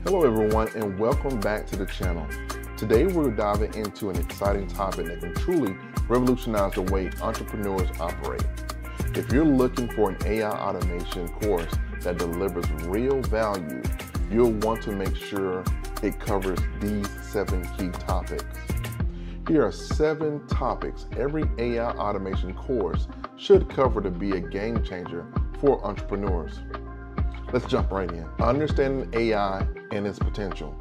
Hello everyone, and welcome back to the channel. Today we're diving into an exciting topic that can truly revolutionize the way entrepreneurs operate. If you're looking for an AI automation course that delivers real value, you'll want to make sure it covers these 7 key topics. Here are 7 topics every AI automation course should cover to be a game changer for entrepreneurs. Let's jump right in. Understanding AI and its potential.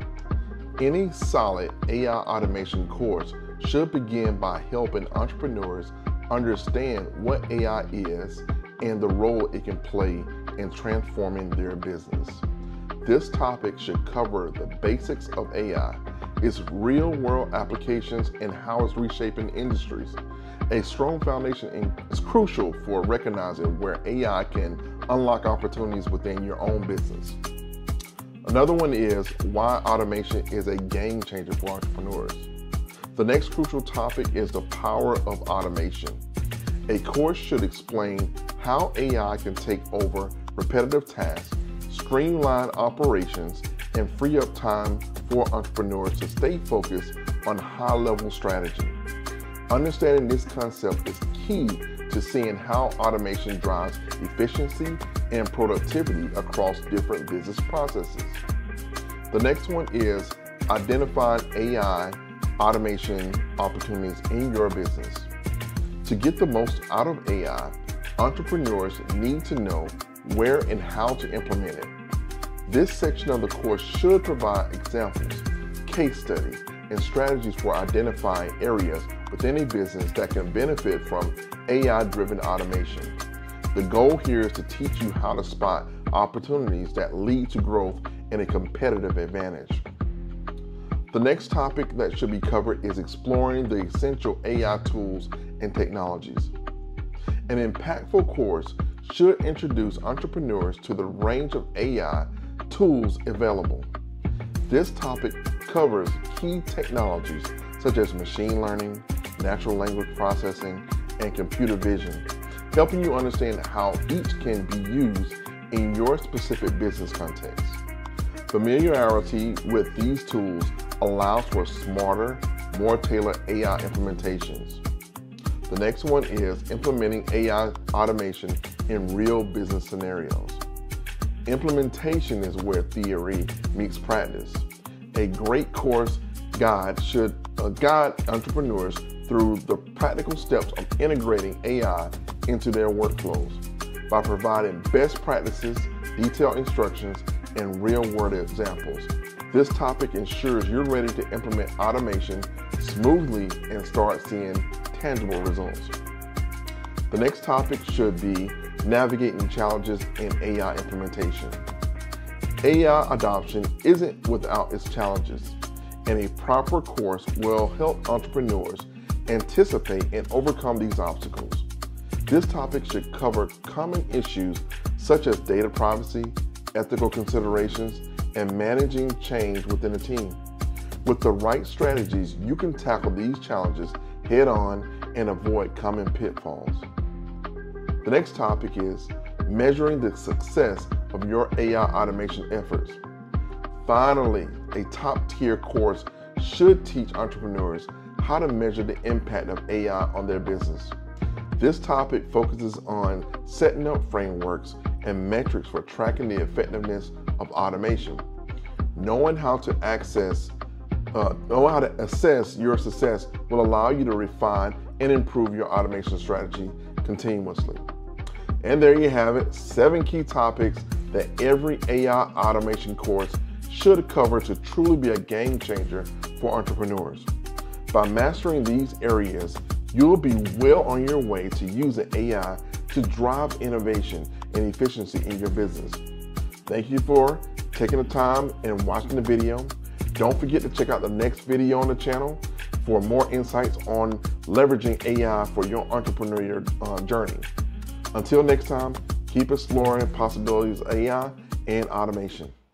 Any solid AI automation course should begin by helping entrepreneurs understand what AI is and the role it can play in transforming their business. This topic should cover the basics of AI, its real-world applications, and how it's reshaping industries. A strong foundation is crucial for recognizing where AI can unlock opportunities within your own business. Another one is why automation is a game changer for entrepreneurs. The next crucial topic is the power of automation. A course should explain how AI can take over repetitive tasks, streamline operations, and free up time for entrepreneurs to stay focused on high-level strategy. Understanding this concept is key to seeing how automation drives efficiency and productivity across different business processes. The next one is identifying AI automation opportunities in your business. To get the most out of AI, entrepreneurs need to know where and how to implement it. This section of the course should provide examples, case studies, and strategies for identifying areas within a business that can benefit from AI-driven automation. The goal here is to teach you how to spot opportunities that lead to growth and a competitive advantage. The next topic that should be covered is exploring the essential AI tools and technologies. An impactful course should introduce entrepreneurs to the range of AI tools available. This topic covers key technologies such as machine learning, natural language processing, and computer vision, helping you understand how each can be used in your specific business context. Familiarity with these tools allows for smarter, more tailored AI implementations. The next one is implementing AI automation in real business scenarios. Implementation is where theory meets practice. A great course guide should guide entrepreneurs through the practical steps of integrating AI into their workflows by providing best practices, detailed instructions, and real-world examples. This topic ensures you're ready to implement automation smoothly and start seeing tangible results. The next topic should be navigating challenges in AI implementation. AI adoption isn't without its challenges, and a proper course will help entrepreneurs anticipate and overcome these obstacles. This topic should cover common issues such as data privacy, ethical considerations, and managing change within a team. With the right strategies, you can tackle these challenges head-on and avoid common pitfalls. The next topic is measuring the success of your AI automation efforts. Finally, a top-tier course should teach entrepreneurs how to measure the impact of AI on their business. This topic focuses on setting up frameworks and metrics for tracking the effectiveness of automation. Knowing how to assess your success will allow you to refine and improve your automation strategy continuously. And there you have it, 7 key topics that every AI automation course should cover to truly be a game changer for entrepreneurs. By mastering these areas, you'll be well on your way to using AI to drive innovation and efficiency in your business. Thank you for taking the time and watching the video. Don't forget to check out the next video on the channel for more insights on leveraging AI for your entrepreneurial journey. Until next time, keep exploring possibilities of AI and automation.